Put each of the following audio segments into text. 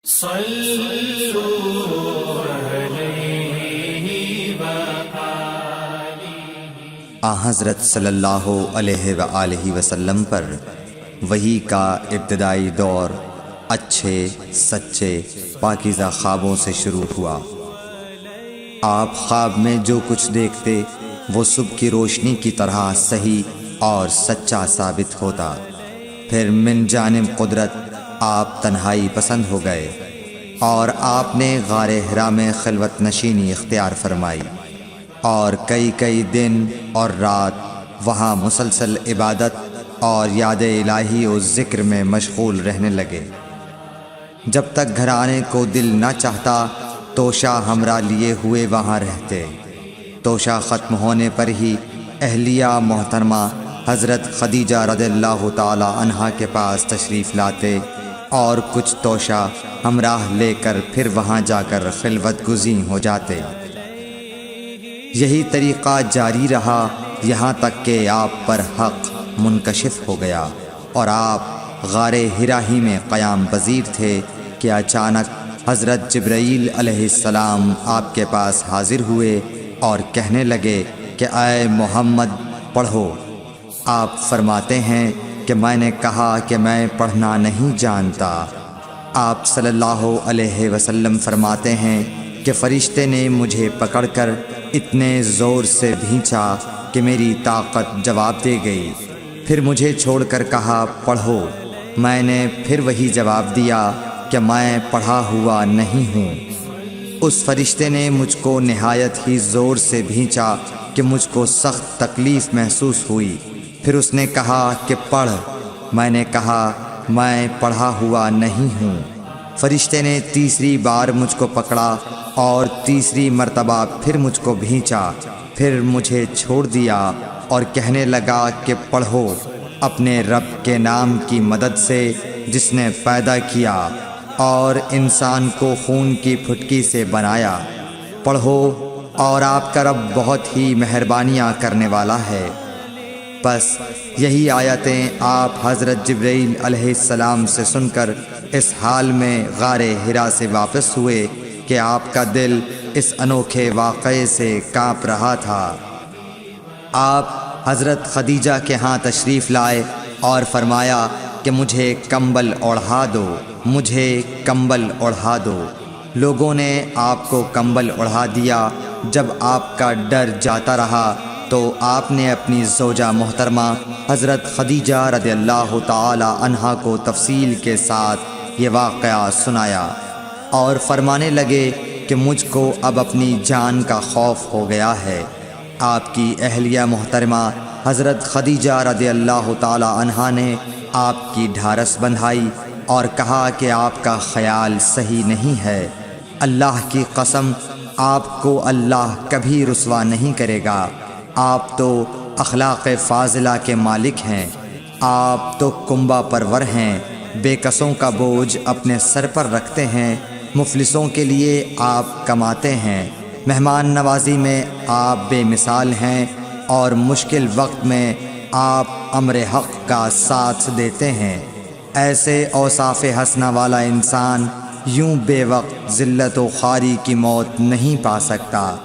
حضرت صلی اللہ علیہ وآلہ وسلم پر وحی کا ابتدائی دور اچھے سچے پاکیزہ خوابوں سے شروع ہوا۔ آپ خواب میں جو کچھ دیکھتے وہ صبح کی روشنی کی طرح صحیح اور سچا ثابت ہوتا۔ پھر من جانب قدرت آپ تنہائی پسند ہو گئے اور آپ نے غار حرا میں خلوت نشینی اختیار فرمائی اور کئی دن اور رات وہاں مسلسل عبادت اور یاد الہی و ذکر میں مشغول رہنے لگے۔ جب تک گھر آنے کو دل نہ چاہتا توشہ ہمراہ لیے ہوئے وہاں رہتے۔ توشہ ختم ہونے پر ہی اہلیہ محترمہ حضرت خدیجہ رضی اللہ تعالی عنہا کے پاس تشریف لاتے اور کچھ توشہ ہمراہ لے کر پھر وہاں جا کر خلوت گزین ہو جاتے۔ یہی طریقہ جاری رہا یہاں تک کہ آپ پر حق منکشف ہو گیا اور آپ غار حرا ہی میں قیام پذیر تھے کہ اچانک حضرت جبرائیل علیہ السلام آپ کے پاس حاضر ہوئے اور کہنے لگے کہ اے محمد پڑھو۔ آپ فرماتے ہیں کہ میں نے کہا کہ میں پڑھنا نہیں جانتا۔ آپ صلی اللہ علیہ وسلم فرماتے ہیں کہ فرشتے نے مجھے پکڑ کر اتنے زور سے بھینچا کہ میری طاقت جواب دے گئی۔ پھر مجھے چھوڑ کر کہا پڑھو۔ میں نے پھر وہی جواب دیا کہ میں پڑھا ہوا نہیں ہوں۔ اس فرشتے نے مجھ کو نہایت ہی زور سے بھینچا کہ مجھ کو سخت تکلیف محسوس ہوئی۔ پھر اس نے کہا کہ پڑھ۔ میں نے کہا میں پڑھا ہوا نہیں ہوں۔ فرشتے نے تیسری بار مجھ کو پکڑا اور تیسری مرتبہ پھر مجھ کو بھینچا۔ پھر مجھے چھوڑ دیا اور کہنے لگا کہ پڑھو اپنے رب کے نام کی مدد سے جس نے پیدا کیا اور انسان کو خون کی پھٹکی سے بنایا۔ پڑھو اور آپ کا رب بہت ہی مہربانیاں کرنے والا ہے۔ بس یہی آیتیں آپ حضرت جبرائیل علیہ السلام سے سن کر اس حال میں غار حرا سے واپس ہوئے کہ آپ کا دل اس انوکھے واقعے سے کانپ رہا تھا۔ آپ حضرت خدیجہ کے ہاں تشریف لائے اور فرمایا کہ مجھے کمبل اوڑھا دو، مجھے کمبل اوڑھا دو۔ لوگوں نے آپ کو کمبل اوڑھا دیا۔ جب آپ کا ڈر جاتا رہا تو آپ نے اپنی زوجہ محترمہ حضرت خدیجہ رضی اللہ تعالی عنہا کو تفصیل کے ساتھ یہ واقعہ سنایا اور فرمانے لگے کہ مجھ کو اب اپنی جان کا خوف ہو گیا ہے۔ آپ کی اہلیہ محترمہ حضرت خدیجہ رضی اللہ تعالی عنہا نے آپ کی ڈھارس بندھائی اور کہا کہ آپ کا خیال صحیح نہیں ہے۔ اللہ کی قسم آپ کو اللہ کبھی رسوا نہیں کرے گا۔ آپ تو اخلاق فاضلہ کے مالک ہیں۔ آپ تو کنبہ پرور ہیں، بے کسوں کا بوجھ اپنے سر پر رکھتے ہیں، مفلسوں کے لیے آپ کماتے ہیں، مہمان نوازی میں آپ بے مثال ہیں اور مشکل وقت میں آپ امر حق کا ساتھ دیتے ہیں۔ ایسے اوصاف حسنہ والا انسان یوں بے وقت ذلت و خواری کی موت نہیں پا سکتا۔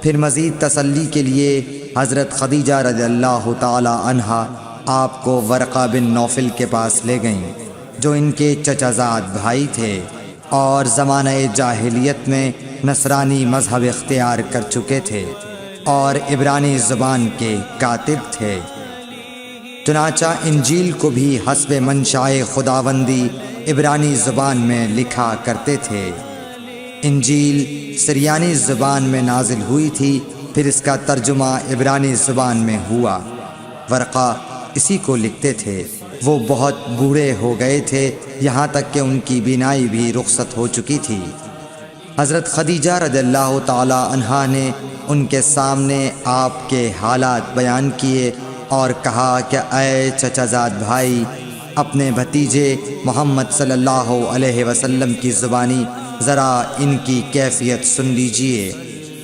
پھر مزید تسلی کے لیے حضرت خدیجہ رضی اللہ تعالی عنہا آپ کو ورقہ بن نوفل کے پاس لے گئیں جو ان کے چچا زاد بھائی تھے اور زمانہ جاہلیت میں نصرانی مذہب اختیار کر چکے تھے اور عبرانی زبان کے کاتب تھے۔ چنانچہ انجیل کو بھی حسب منشائے خداوندی عبرانی زبان میں لکھا کرتے تھے۔ انجیل سریانی زبان میں نازل ہوئی تھی، پھر اس کا ترجمہ عبرانی زبان میں ہوا۔ ورقہ اسی کو لکھتے تھے۔ وہ بہت بوڑھے ہو گئے تھے، یہاں تک کہ ان کی بینائی بھی رخصت ہو چکی تھی۔ حضرت خدیجہ رضی اللہ تعالی عنہا نے ان کے سامنے آپ کے حالات بیان کیے اور کہا کہ اے چچا زاد بھائی، اپنے بھتیجے محمد صلی اللہ علیہ وسلم کی زبانی ذرا ان کی کیفیت سن لیجئے۔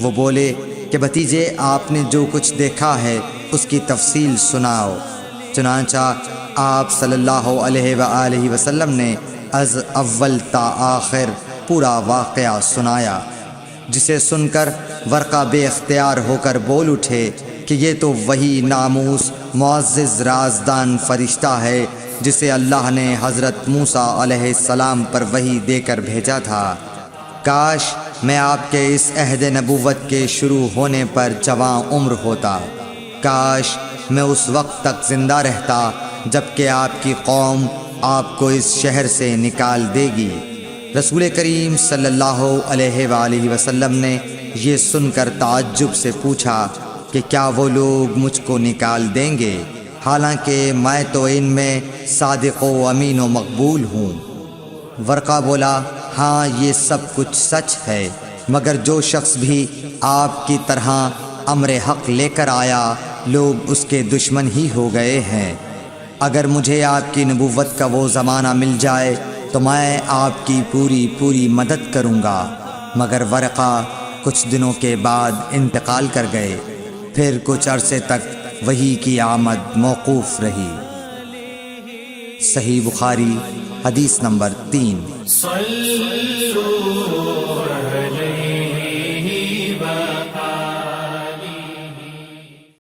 وہ بولے کہ بھتیجے آپ نے جو کچھ دیکھا ہے اس کی تفصیل سناؤ۔ چنانچہ آپ صلی اللہ علیہ وآلہ وسلم نے از اول تا آخر پورا واقعہ سنایا، جسے سن کر ورقہ بے اختیار ہو کر بول اٹھے کہ یہ تو وہی ناموس معزز رازدان فرشتہ ہے جسے اللہ نے حضرت موسیٰ علیہ السلام پر وحی دے کر بھیجا تھا۔ کاش میں آپ کے اس عہد نبوت کے شروع ہونے پر جواں عمر ہوتا، کاش میں اس وقت تک زندہ رہتا جب کہ آپ کی قوم آپ کو اس شہر سے نکال دے گی۔ رسول کریم صلی اللہ علیہ وآلہ وسلم نے یہ سن کر تعجب سے پوچھا کہ کیا وہ لوگ مجھ کو نکال دیں گے، حالانکہ میں تو ان میں صادق و امین و مقبول ہوں۔ ورقہ بولا، ہاں یہ سب کچھ سچ ہے، مگر جو شخص بھی آپ کی طرح امر حق لے کر آیا لوگ اس کے دشمن ہی ہو گئے ہیں۔ اگر مجھے آپ کی نبوت کا وہ زمانہ مل جائے تو میں آپ کی پوری مدد کروں گا، مگر ورقہ کچھ دنوں کے بعد انتقال کر گئے، پھر کچھ عرصے تک وحی کی آمد موقوف رہی۔ صحیح بخاری حدیث نمبر 3۔